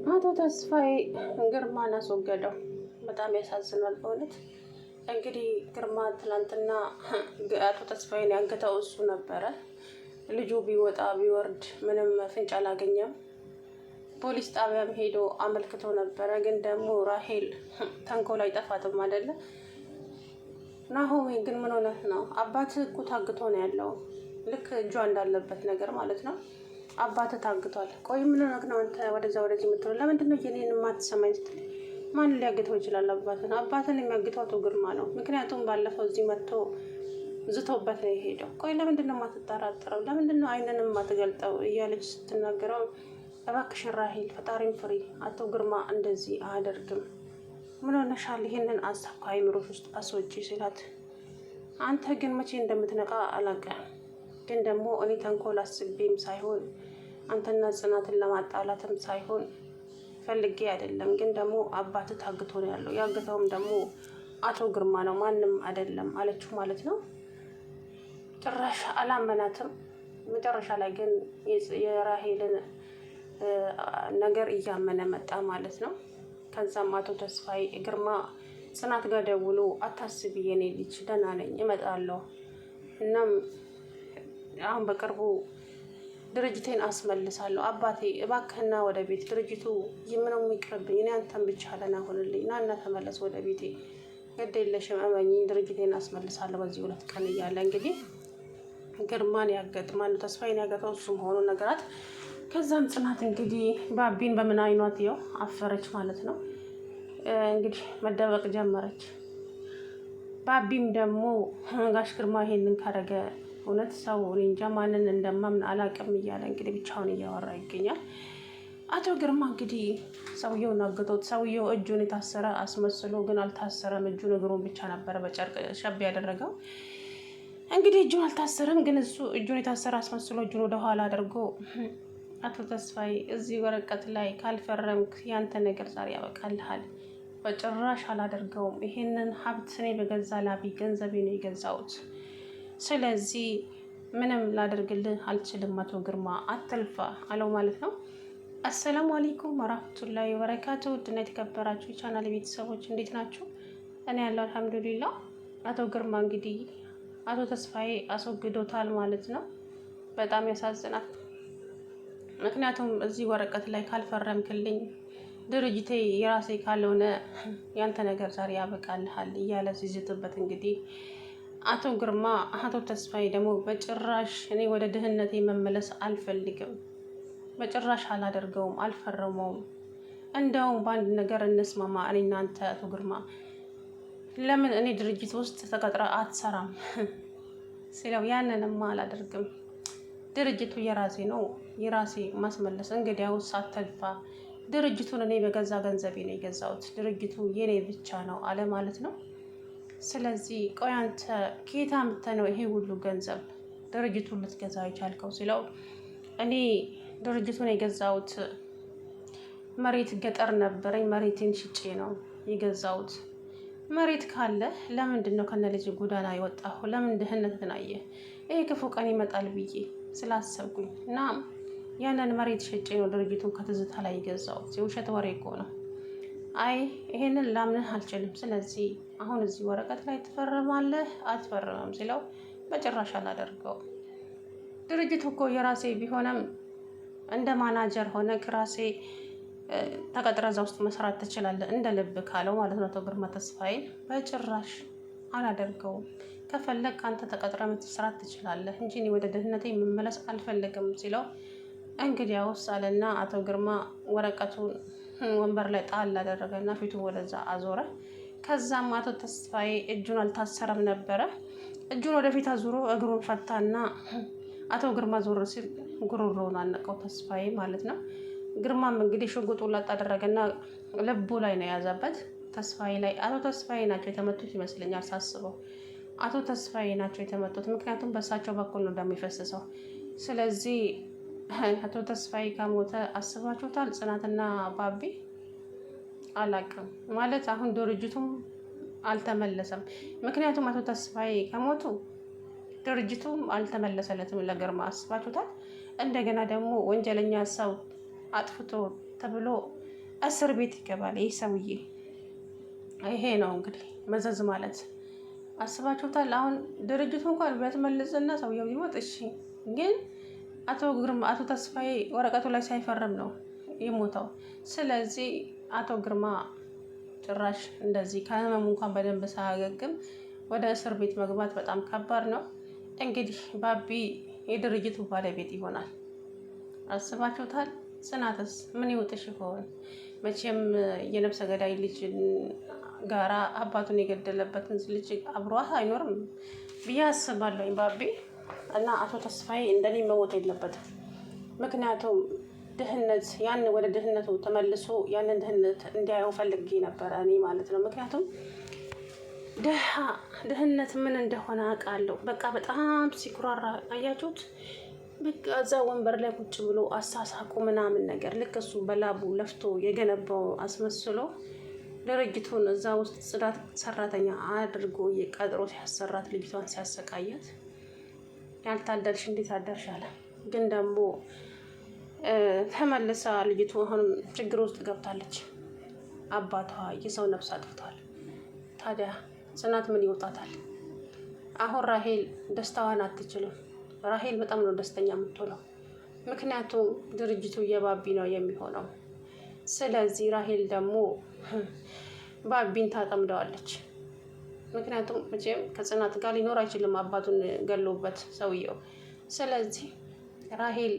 አቶ ተስፋዬ ግርማን አስወገደው። በጣም ያሳዝናል በእውነት። እንግዲህ ግርማ ትናንትና አቶ ተስፋዬን ያገተው እሱ ነበረ። ልጁ ቢወጣ ቢወርድ ምንም ፍንጭ አላገኘም። ፖሊስ ጣቢያም ሄዶ አመልክቶ ነበረ። ግን ደግሞ ራሄል ተንኮል አይጠፋትም አይደለ? ናሆሜ ግን ምን ሆነህ ነው? አባትህ እኮ ታግቶ ነው ያለው። ልክ እጇ እንዳለበት ነገር ማለት ነው። አባትህ ታግቷል። ቆይ ምን ሆነህ ነው አንተ ወደዛ ወደዚህ የምትለው? ለምንድን ነው የኔን የማትሰማኝ ስትል ማን ሊያግተው ይችላል? አባትን የሚያግተው አቶ ግርማ ነው። ምክንያቱም ባለፈው እዚህ መጥቶ ዝቶበት ነው የሄደው። ቆይ ለምንድን ነው የማትጠራጠረው? ለምንድን ነው አይንን የማትገልጠው? እያለች ስትናገረው እባክሽን ራሄል ፈጣሪን ፍሪ፣ አቶ ግርማ እንደዚህ አያደርግም። ምን ሆነሻል? ይሄንን አሳብ ከአይምሮሽ ውስጥ አስወጪ ሲላት፣ አንተ ግን መቼ እንደምትነቃ አላውቅም። ግን ደግሞ እኔ ተንኮል አስቤም ሳይሆን አንተና ጽናትን ለማጣላትም ሳይሆን ፈልጌ አይደለም። ግን ደግሞ አባት ታግቶ ነው ያለው። ያገተውም ደግሞ አቶ ግርማ ነው፣ ማንም አይደለም አለችው ማለት ነው። ጭራሽ አላመናትም። መጨረሻ ላይ ግን የራሄልን ነገር እያመነ መጣ ማለት ነው። ከዛም አቶ ተስፋዬ ግርማ ጽናት ጋር ደውሎ አታስቢ የኔ ልጅ ደህና ነኝ እመጣለሁ። እናም አሁን በቅርቡ ድርጅቴን አስመልሳለሁ። አባቴ እባክህና ወደ ቤት፣ ድርጅቱ ምነው የሚቅርብኝ፣ እኔ አንተን ብቻ ደህና ሁንልኝ፣ ና እና ተመለስ ወደ ቤቴ፣ ግድ የለሽም እመኚኝ፣ ድርጅቴን አስመልሳለሁ በዚህ 2 ቀን እያለ እንግዲህ ግርማን ያገጥማሉ። ተስፋዬን ያገጠው እሱ መሆኑን ነገራት። ከዛም ጽናት እንግዲህ ባቢን በምን አይኗት ይኸው አፈረች ማለት ነው። እንግዲህ መደበቅ ጀመረች። ባቢም ደግሞ ጋሽ ግርማ ይሄንን ካረገ እውነት ሰው እኔ እንጃ ማንን እንደማምን አላቅም እያለ እንግዲህ ብቻውን እያወራ ይገኛል። አቶ ግርማ እንግዲህ ሰውየውን አግቶት፣ ሰውየው እጁን የታሰረ አስመስሎ ግን አልታሰረም። እጁን እግሩን ብቻ ነበረ በጨርቅ ሸብ ያደረገው። እንግዲህ እጁን አልታሰረም፣ ግን እሱ እጁን የታሰረ አስመስሎ እጁን ወደኋላ አድርጎ አቶ ተስፋዬ እዚህ ወረቀት ላይ ካልፈረምክ ያንተ ነገር ዛሬ ያበቃልሃል። በጭራሽ አላደርገውም። ይሄንን ሀብት እኔ በገዛ ላቢ ገንዘቤ ነው የገዛሁት። ስለዚህ ምንም ላደርግልህ አልችልም። አቶ ግርማ አትልፋ አለው ማለት ነው። አሰላሙ አለይኩም ወራህመቱላሂ ወበረካቱ። ውድና የተከበራችሁ የቻናል ቤተሰቦች እንዴት ናችሁ? እኔ ያለው አልሐምዱሊላህ። አቶ ግርማ እንግዲህ አቶ ተስፋዬ አስወግዶታል ማለት ነው። በጣም ያሳዝናል። ምክንያቱም እዚህ ወረቀት ላይ ካልፈረምክልኝ ድርጅቴ የራሴ ካልሆነ ያንተ ነገር ዛሬ ያበቃልሃል እያለ ሲዝትበት እንግዲህ አቶ ግርማ አቶ ተስፋዬ ደግሞ በጭራሽ እኔ ወደ ድህነቴ መመለስ አልፈልግም፣ በጭራሽ አላደርገውም፣ አልፈረመውም። እንደውም በአንድ ነገር እንስማማ፣ እኔ እናንተ አቶ ግርማ ለምን እኔ ድርጅት ውስጥ ተቀጥረ አትሰራም ሲለው፣ ያንንማ አላደርግም፣ ድርጅቱ የራሴ ነው፣ የራሴ ማስመለስ። እንግዲያውስ አትልፋ፣ ድርጅቱን እኔ በገዛ ገንዘቤ ነው የገዛሁት፣ ድርጅቱ የኔ ብቻ ነው አለ ማለት ነው። ስለዚህ ቆይ አንተ ከየት አምጥተህ ነው ይሄ ሁሉ ገንዘብ ድርጅቱን ልትገዛ የቻልከው ሲለው፣ እኔ ድርጅቱን የገዛሁት መሬት ገጠር ነበረኝ፣ መሬቴን ሽጬ ነው የገዛሁት። መሬት ካለ ለምንድን ነው ከነ ልጅ ጎዳና የወጣሁ? ለምን ድህነትን አየህ? ይሄ ክፉ ቀን ይመጣል ብዬ ስላሰብኩኝ እና ያንን መሬት ሸጬ ነው ድርጅቱን ከትዝታ ላይ የገዛሁት። የውሸት ወሬ እኮ ነው። አይ ይሄንን ላምንህ አልችልም። ስለዚህ አሁን እዚህ ወረቀት ላይ ትፈርማለህ አትፈርምም ሲለው፣ በጭራሽ አላደርገውም። ድርጅቱ እኮ የራሴ ቢሆንም እንደ ማናጀር ሆነ ራሴ ተቀጥረ እዛ ውስጥ መስራት ትችላለህ እንደ ልብ ካለው ማለት ነው አቶ ግርማ ተስፋዬ። በጭራሽ አላደርገውም። ከፈለግ ከአንተ ተቀጥረ መስራት ትችላለህ እንጂ እኔ ወደ ድህነቴ መመለስ አልፈልግም ሲለው፣ እንግዲያውስ አለና አቶ ግርማ ወረቀቱን ወንበር ላይ ጣል አደረገና ፊቱን ወደዛ አዞረ። ከዛም አቶ ተስፋዬ እጁን አልታሰረም ነበረ። እጁን ወደፊት አዙሮ እግሩን ፈታና አቶ ግርማ ዞር ሲል ጉሮሮውን አነቀው ተስፋዬ ማለት ነው። ግርማም እንግዲህ ሽጉጡን ላጥ አደረገና ልቡ ላይ ነው የያዘበት ተስፋዬ ላይ። አቶ ተስፋዬ ናቸው የተመቱት ይመስለኛል ሳስበው። አቶ ተስፋዬ ናቸው የተመቱት፣ ምክንያቱም በእሳቸው በኩል ነው ደም የፈሰሰው። ስለዚህ አቶ ተስፋዬ ከሞተ አስባችሁታል? ጽናትና ባቢ አላቅም ማለት አሁን ድርጅቱም አልተመለሰም። ምክንያቱም አቶ ተስፋዬ ከሞቱ ድርጅቱም አልተመለሰለትም ለግርማ። አስባችሁታል? እንደገና ደግሞ ወንጀለኛ ሰው አጥፍቶ ተብሎ እስር ቤት ይገባል ይህ ሰውዬ። ይሄ ነው እንግዲህ መዘዝ ማለት አስባችሁታል? አሁን ድርጅቱ እንኳን ቢያስመልስና ሰውየው ቢሞት እሺ፣ ግን አቶ ተስፋዬ ወረቀቱ ላይ ሳይፈርም ነው የሞተው። ስለዚህ አቶ ግርማ ጭራሽ እንደዚህ ከህመሙ እንኳን በደንብ ሳያገግም ወደ እስር ቤት መግባት በጣም ከባድ ነው። እንግዲህ ባቢ የድርጅቱ ባለቤት ይሆናል። አስባችሁታል? ጽናትስ ምን ይውጥሽ ይሆን? መቼም የነፍሰ ገዳይ ልጅ ጋራ አባቱን የገደለበትን ልጅ አብሯት አይኖርም ብዬ አስባለሁኝ ባቢ። እና አቶ ተስፋዬ እንደኔ መሞት የለበትም። ምክንያቱም ድህነት ያን ወደ ድህነቱ ተመልሶ ያንን ድህነት እንዲያየው ፈልጌ ነበረ እኔ ማለት ነው። ምክንያቱም ድህነት ምን እንደሆነ አውቃለሁ። በቃ በጣም ሲኩራራ አያችሁት። በቃ እዛ ወንበር ላይ ቁጭ ብሎ አሳሳቁ ምናምን ነገር ልክ እሱ በላቡ ለፍቶ የገነባው አስመስሎ ድርጅቱን እዛ ውስጥ ጽዳት ሰራተኛ አድርጎ የቀጥሮ ሲያሰራት ልጅቷን ሲያሰቃያት ያልታደልሽ እንዴት አደርሽ አለ። ግን ደግሞ ተመልሳ ልጅቱ አሁንም ችግር ውስጥ ገብታለች። አባቷ የሰው ነፍስ አጥፍቷል። ታዲያ ጽናት ምን ይወጣታል? አሁን ራሄል ደስታዋን አትችልም። ራሄል በጣም ነው ደስተኛ የምትሆነው፣ ምክንያቱም ድርጅቱ የባቢ ነው የሚሆነው። ስለዚህ ራሄል ደግሞ ባቢን ታጠምደዋለች። ምክንያቱም መቼም ከጽናት ጋር ሊኖር አይችልም አባቱን ገሎበት ሰውየው። ስለዚህ ራሄል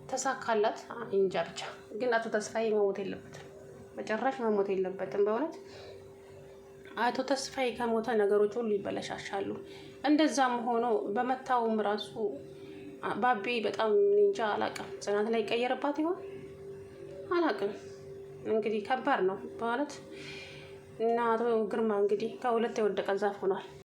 ተሳካላት እንጃ ብቻ። ግን አቶ ተስፋዬ መሞት የለበትም፣ በጭራሽ መሞት የለበትም። በእውነት አቶ ተስፋዬ ከሞተ ነገሮች ሁሉ ይበለሻሻሉ። እንደዛም ሆኖ በመታውም ራሱ ባቢ በጣም እንጃ አላቅም፣ ጽናት ላይ ይቀየርባት ይሆን አላቅም። እንግዲህ ከባድ ነው በእውነት። እና አቶ ግርማ እንግዲህ ከሁለት የወደቀ ዛፍ ሆኗል።